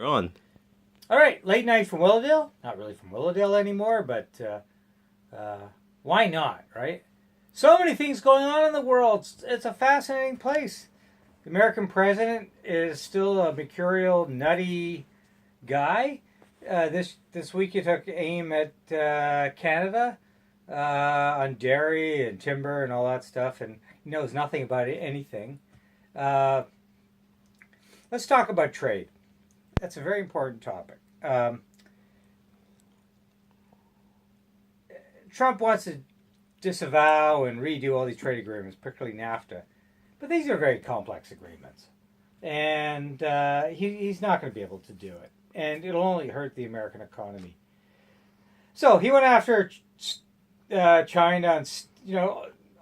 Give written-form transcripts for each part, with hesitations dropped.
We're on. All right, late night from Willowdale. Not really from Willowdale anymore, but why not, right? So many things going on in the world. It's a fascinating place. The American president is still a mercurial, nutty guy. This week he took aim at Canada on dairy and timber and all that stuff, and he knows nothing about anything. Uh, let's talk about trade. That's a very important topic. Trump wants to disavow and redo all these trade agreements, particularly NAFTA. But these are very complex agreements. And he's not going to be able to do it. And it'll only hurt the American economy. So he went after China. And,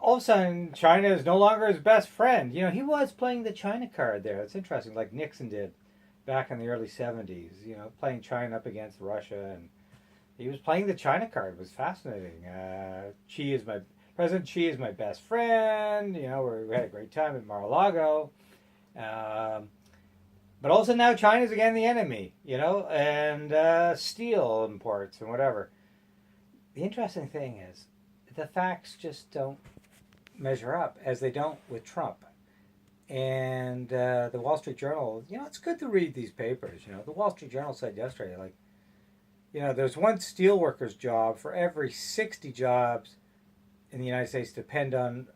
all of a sudden, China is no longer his best friend. He was playing the China card there. It's interesting, like Nixon did back in the early 70s, playing China up against Russia. And he was playing the China card. It was fascinating. President Xi is my best friend. We had a great time at Mar-a-Lago. But also now China's again the enemy, and steel imports and whatever. The interesting thing is the facts just don't measure up, as they don't with Trump. And the Wall Street Journal, it's good to read these papers. The Wall Street Journal said yesterday, there's one steel worker's job for every 60 jobs in the United States depend on,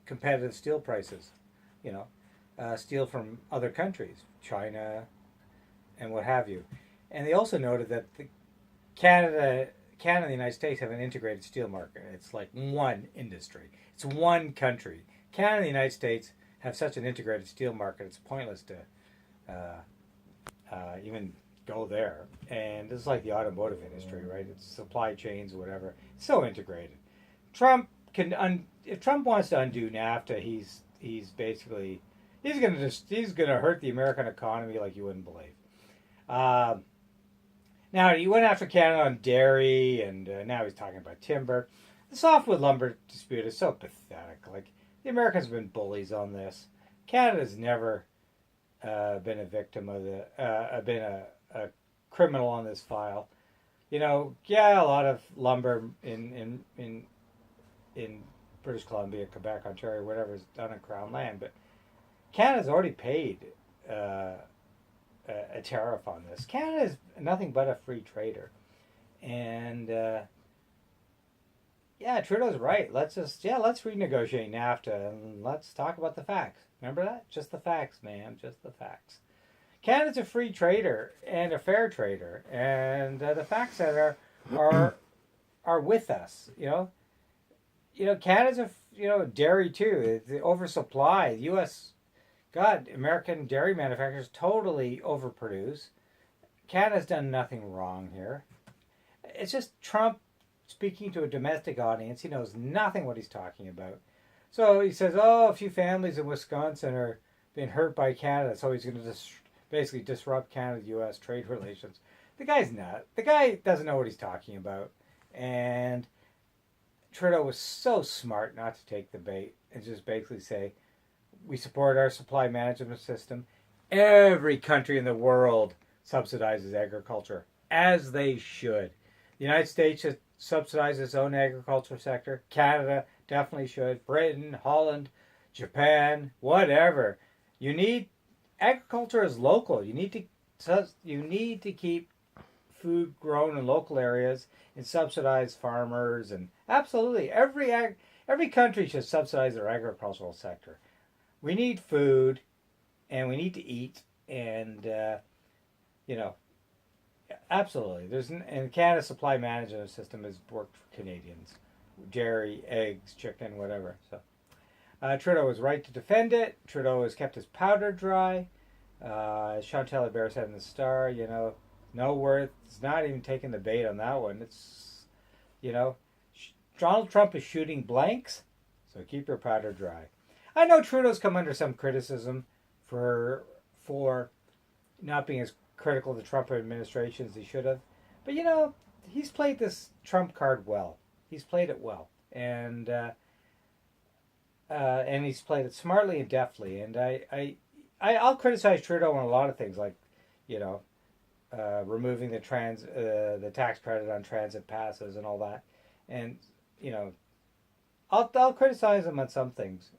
competitive steel prices, steel from other countries, China, and what have you. And they also noted that Canada and the United States have an integrated steel market. It's like one industry. It's one country. Canada and the United States have such an integrated steel market, it's pointless to even go there. And it's like the automotive industry, right? It's supply chains, whatever. It's so integrated. If Trump wants to undo NAFTA, he's gonna hurt the American economy like you wouldn't believe. Now he went after Canada on dairy, and now he's talking about timber. The softwood lumber dispute is so pathetic. Like, the Americans have been bullies on this. Canada's never been a victim of been a criminal on this file. A lot of lumber in British Columbia, Quebec, Ontario, whatever is done on Crown land, but Canada's already paid a tariff on this. Canada is nothing but a free trader, and Trudeau's right. Let's renegotiate NAFTA and let's talk about the facts. Remember that? Just the facts, man. Just the facts. Canada's a free trader and a fair trader, and the facts that are with us. Canada's dairy too. The oversupply. The U.S. American dairy manufacturers totally overproduce. Canada's done nothing wrong here. It's just Trump speaking to a domestic audience. He knows nothing what he's talking about. So he says, a few families in Wisconsin are being hurt by Canada, so he's going to basically disrupt Canada-U.S. trade relations. The guy's not. The guy doesn't know what he's talking about. And Trudeau was so smart not to take the bait and just basically say, we support our supply management system. Every country in the world subsidizes agriculture, as they should. The United States should subsidize its own agriculture sector. Canada definitely should. Britain, Holland, Japan, whatever. Agriculture is local. You need to keep food grown in local areas and subsidize farmers, and absolutely every country should subsidize their agricultural sector. We need food, and we need to eat, and absolutely. And Canada's supply management system has worked for Canadians, dairy, eggs, chicken, whatever. So Trudeau was right to defend it. Trudeau has kept his powder dry. As Chantal Hebert said in the Star, no worth. It's not even taking the bait on that one. It's, Donald Trump is shooting blanks, so keep your powder dry. I know Trudeau's come under some criticism for not being as critical of the Trump administration as he should have. But, he's played this Trump card well. He's played it well. And he's played it smartly and deftly. And I'll criticize Trudeau on a lot of things, like you know, removing the tax credit on transit passes and all that, and you know, I'll criticize him on some things,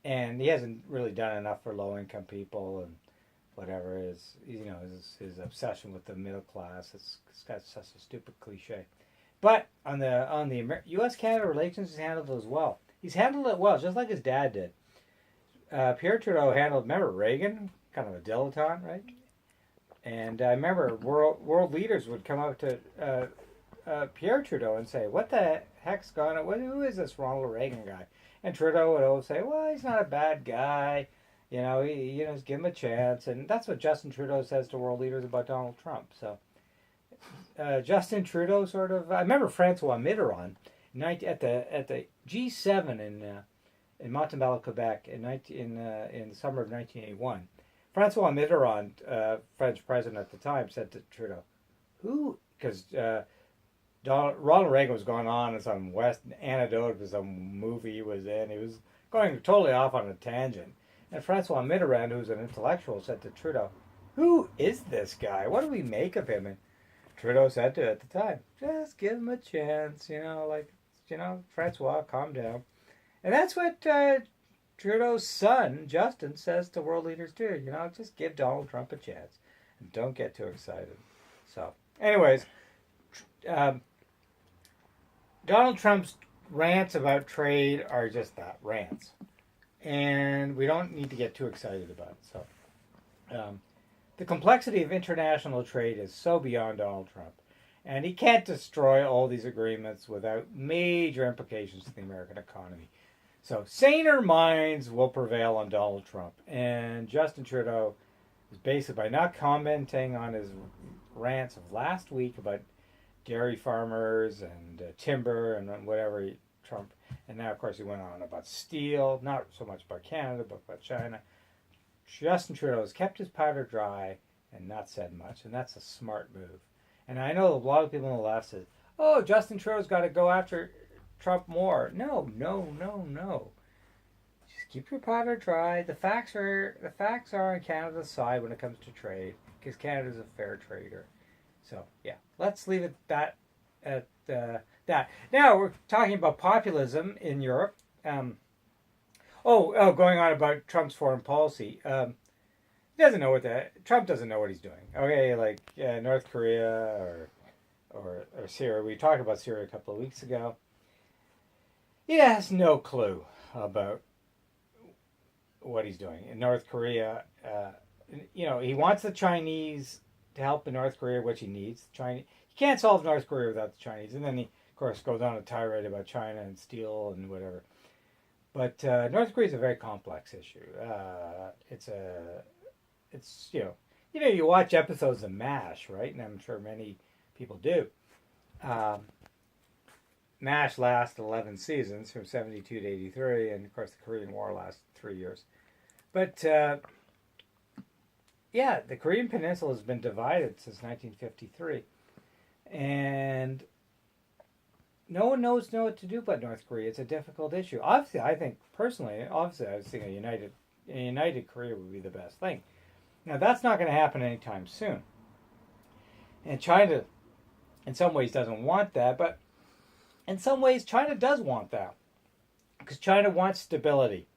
and he hasn't really done enough for low income people and whatever his obsession with the middle class. It's got such a stupid cliche. But on the U.S. Canada relations, he's handled it as well. He's handled it well, just like his dad did. Pierre Trudeau handled. Remember Reagan, kind of a dilettante, right? And I remember world leaders would come up to Pierre Trudeau and say, "What the heck's going on? Who is this Ronald Reagan guy?" And Trudeau would always say, "Well, he's not a bad guy. Just give him a chance." And that's what Justin Trudeau says to world leaders about Donald Trump. So Justin Trudeau sort of. I remember Francois Mitterrand at the G7 in Montebello, Quebec, in the summer of 1981. Francois Mitterrand, French president at the time, said to Trudeau, "Who?" Because Ronald Reagan was going on in some West anecdote of some movie he was in. He was going totally off on a tangent. And Francois Mitterrand, who's an intellectual, said to Trudeau, "Who is this guy? What do we make of him?" And Trudeau said to at the time, "Just give him a chance, Francois, calm down." And that's what Trudeau's son, Justin, says to world leaders too. Just give Donald Trump a chance. And don't get too excited. So, anyways, Donald Trump's rants about trade are just that, rants. And we don't need to get too excited about it. So, the complexity of international trade is so beyond Donald Trump. And he can't destroy all these agreements without major implications to the American economy. So saner minds will prevail on Donald Trump. And Justin Trudeau is basically, by not commenting on his rants of last week about dairy farmers and timber and whatever Trump, and now of course he went on about steel, not so much about Canada, but about China. Justin Trudeau has kept his powder dry and not said much, and that's a smart move. And I know a lot of people on the left says, "Oh, Justin Trudeau's got to go after Trump more." No. Just keep your powder dry. The facts are on Canada's side when it comes to trade, because Canada's a fair trader. So yeah, let's leave it at that. Now we're talking about populism in Europe. Going on about Trump's foreign policy. Trump doesn't know what he's doing. Okay, like North Korea or Syria. We talked about Syria a couple of weeks ago. He has no clue about what he's doing. In North Korea, he wants the Chinese to help in North Korea, which he needs. He can't solve North Korea without the Chinese. And then he, of course, goes on a tirade about China and steel and whatever. But North Korea is a very complex issue. You watch episodes of MASH, right? And I'm sure many people do. MASH lasted 11 seasons from 72 to 83, and of course the Korean War lasted 3 years. But the Korean Peninsula has been divided since 1953, and no one knows what to do about North Korea. It's a difficult issue. Obviously, I think personally, I was thinking a united Korea would be the best thing. Now that's not going to happen anytime soon, and China, in some ways, doesn't want that, but in some ways, China does want that, because China wants stability,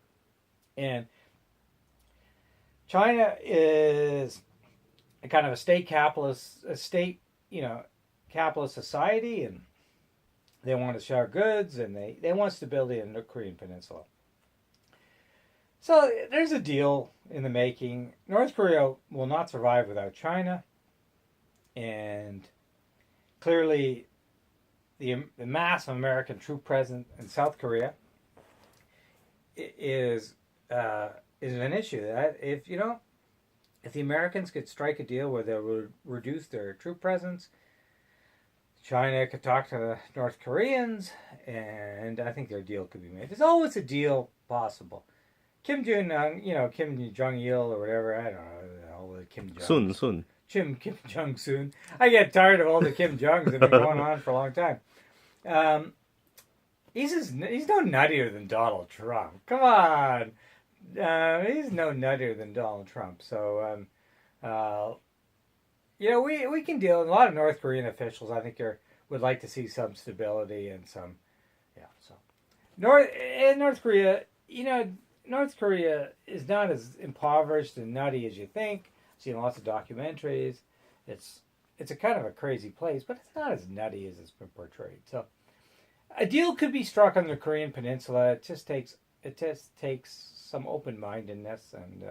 and China is a kind of a capitalist society, and they want to share goods, and they want stability in the Korean Peninsula. So there's a deal in the making. North Korea will not survive without China, and clearly the mass of American troop presence in South Korea is an issue. That if the Americans could strike a deal where they would reduce their troop presence, China could talk to the North Koreans, and I think their deal could be made. There's always a deal possible. Kim Jong-il or whatever, I don't know, all the Kim Jong. Soon. Kim Jong-un. I get tired of all the Kim Jongs that have been going on for a long time. He's no nuttier than Donald Trump. Come on. He's no nuttier than Donald Trump. So Uh, we can deal. A lot of North Korean officials, I think, would like to see some stability and some, yeah. So North Korea, North Korea is not as impoverished and nutty as you think. I've seen lots of documentaries. It's it's a kind of a crazy place, but it's not as nutty as it's been portrayed. So a deal could be struck on the Korean Peninsula. It just takes some open mindedness, and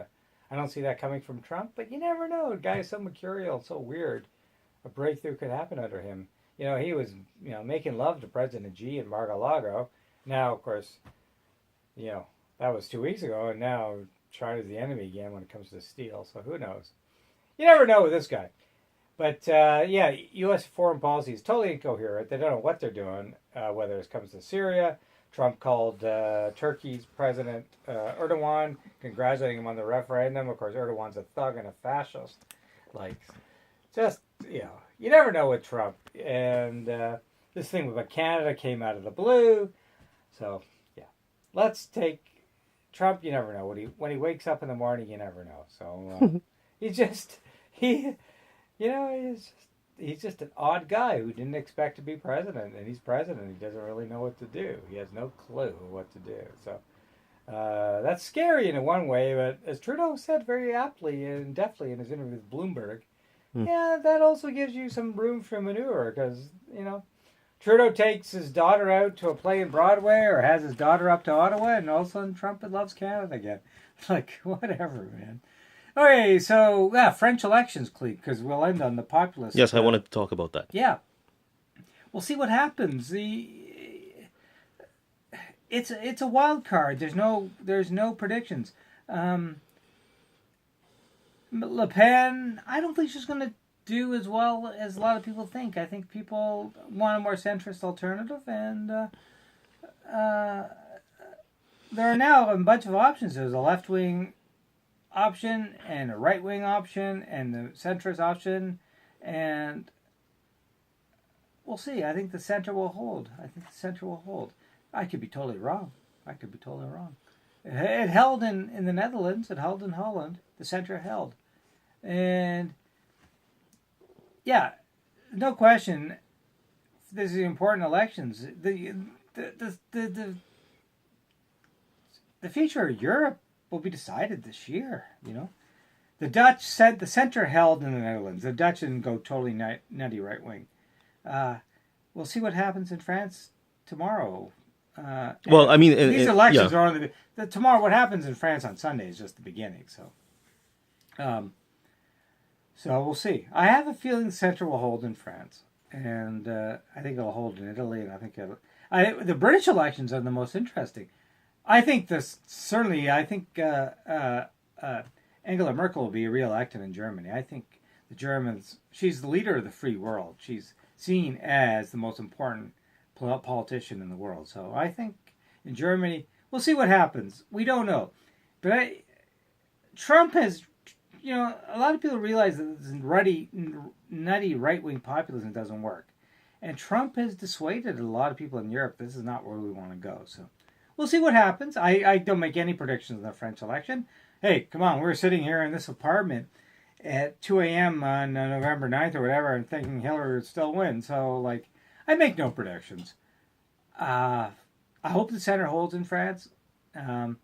I don't see that coming from Trump. But you never know. The guy is so mercurial, so weird. A breakthrough could happen under him. He was making love to President Xi in Mar-a-Lago. Now, of course, you know that was 2 weeks ago, and now China's the enemy again when it comes to steel. So who knows? You never know with this guy. But yeah, U.S. foreign policy is totally incoherent. They don't know what they're doing, whether it comes to Syria. Trump called Turkey's President Erdogan, congratulating him on the referendum. Of course, Erdogan's a thug and a fascist. Like, just, you never know with Trump. And this thing with Canada came out of the blue. So, yeah. Let's take Trump. You never know. When he wakes up in the morning, you never know. So, he just, he... he's just an odd guy who didn't expect to be president, and he's president. He doesn't really know what to do. He has no clue what to do. So that's scary in one way, but as Trudeau said very aptly and deftly in his interview with Bloomberg, yeah, that also gives you some room for maneuver because, Trudeau takes his daughter out to a play in Broadway or has his daughter up to Ottawa, and all of a sudden Trump loves Canada again. Like, whatever, man. Okay, so French elections, Clete, because we'll end on the populist. Yes, I wanted to talk about that. Yeah, we'll see what happens. It's a wild card. There's no predictions. Le Pen, I don't think she's going to do as well as a lot of people think. I think people want a more centrist alternative, and there are now a bunch of options. There's a left-wing option and a right-wing option and the centrist option, and we'll see. I think the center will hold. I could be totally wrong. It held in the Netherlands. It held in Holland. The center held, and yeah, no question. This is important elections. The future of Europe will be decided this year. The Dutch said the center held in the Netherlands. The Dutch didn't go totally nutty right wing. We'll see what happens in France tomorrow. Well, I mean, these elections are only tomorrow. What happens in France on Sunday is just the beginning. So we'll see. I have a feeling the center will hold in France, and I think it'll hold in Italy, and I think the British elections are the most interesting. I think Angela Merkel will be re-elected in Germany. I think the Germans, she's the leader of the free world. She's seen as the most important politician in the world. So I think in Germany, we'll see what happens. We don't know. But Trump has, a lot of people realize that this nutty right-wing populism doesn't work. And Trump has dissuaded a lot of people in Europe, this is not where we want to go. So we'll see what happens. I don't make any predictions in the French election. Hey, come on, we're sitting here in this apartment at 2 a.m. on November 9th or whatever and thinking Hillary would still win. So, I make no predictions. I hope the center holds in France. And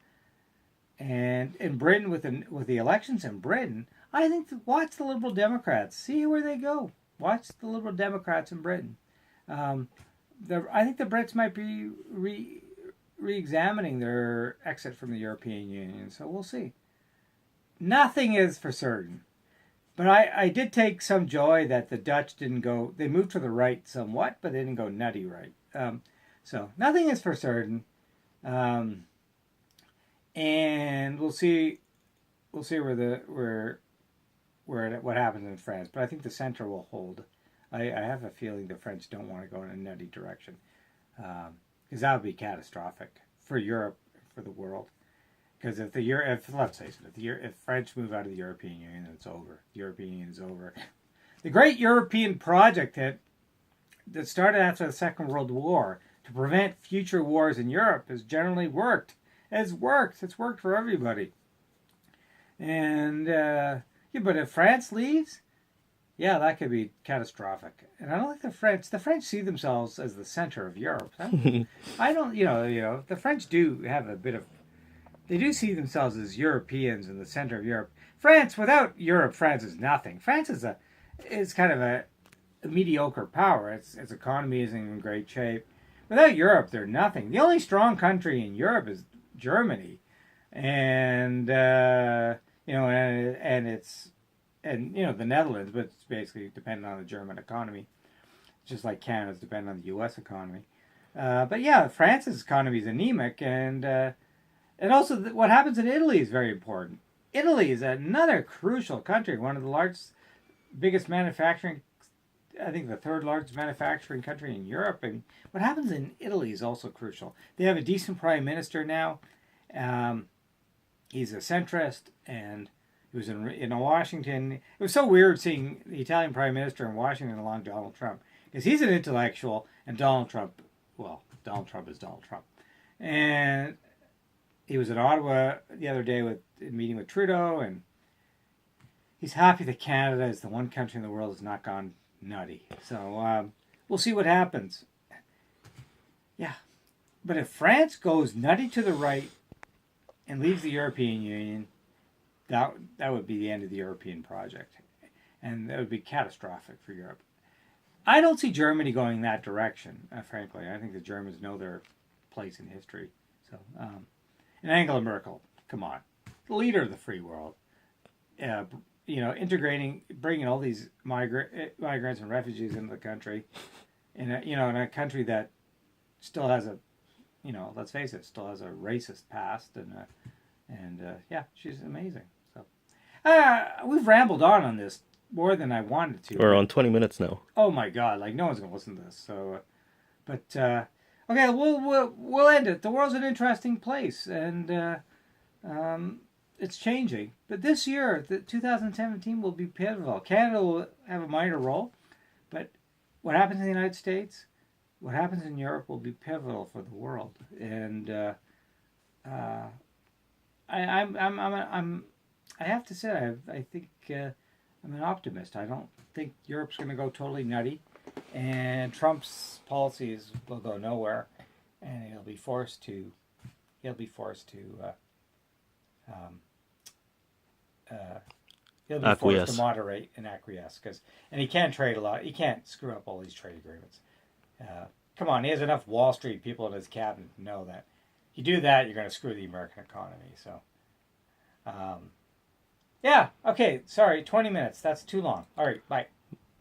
in Britain, with the elections in Britain, I think watch the Liberal Democrats. See where they go. Watch the Liberal Democrats in Britain. I think the Brits might be re-examining their exit from the European Union, so we'll see. Nothing is for certain. But I did take some joy that the Dutch didn't go, they moved to the right somewhat, but they didn't go nutty right. So nothing is for certain. And we'll see what happens in France. But I think the center will hold. I have a feeling the French don't want to go in a nutty direction. Because that would be catastrophic for Europe, for the world. Because let's face it, if French move out of the European Union, it's over. The European Union is over. The great European project that started after the Second World War to prevent future wars in Europe has generally worked. It's worked for everybody. And Yeah, but if France leaves, yeah, that could be catastrophic. And I don't think the French see themselves as the center of Europe. I don't, the French do have a bit of, they do see themselves as Europeans in the center of Europe. France, without Europe, France is nothing. France is kind of a mediocre power. Its economy isn't in great shape. Without Europe, they're nothing. The only strong country in Europe is Germany, and the Netherlands, but it's basically dependent on the German economy, just like Canada's dependent on the U.S. economy. But yeah, France's economy is anemic, and also what happens in Italy is very important. Italy is another crucial country, one of the biggest manufacturing, I think the third largest manufacturing country in Europe. And what happens in Italy is also crucial. They have a decent prime minister now. He's a centrist, and he was in Washington. It was so weird seeing the Italian prime minister in Washington along Donald Trump, because he's an intellectual, and Donald Trump is Donald Trump. And he was in Ottawa the other day meeting with Trudeau, and he's happy that Canada is the one country in the world that's not gone nutty. So we'll see what happens. Yeah. But if France goes nutty to the right and leaves the European Union, that would be the end of the European project. And that would be catastrophic for Europe. I don't see Germany going that direction, frankly. I think the Germans know their place in history. So, and Angela Merkel, come on, the leader of the free world. Integrating, bringing all these migrants and refugees into the country, in a country that still has let's face it, still has a racist past, and she's amazing. So, we've rambled on this more than I wanted to. We're on 20 minutes now. Oh my God! Like no one's gonna listen to this. So, okay, we'll end it. The world's an interesting place, and it's changing. But this year, 2017 will be pivotal. Canada will have a minor role, but what happens in the United States, what happens in Europe will be pivotal for the world. And I have to say, I think I'm an optimist. I don't think Europe's going to go totally nutty, and Trump's policies will go nowhere, and he'll be forced to moderate and acquiesce, and he can't trade a lot. He can't screw up all these trade agreements. Come on, he has enough Wall Street people in his cabinet to know that you do that, you're going to screw the American economy. So, okay, sorry, 20 minutes. That's too long. All right, bye.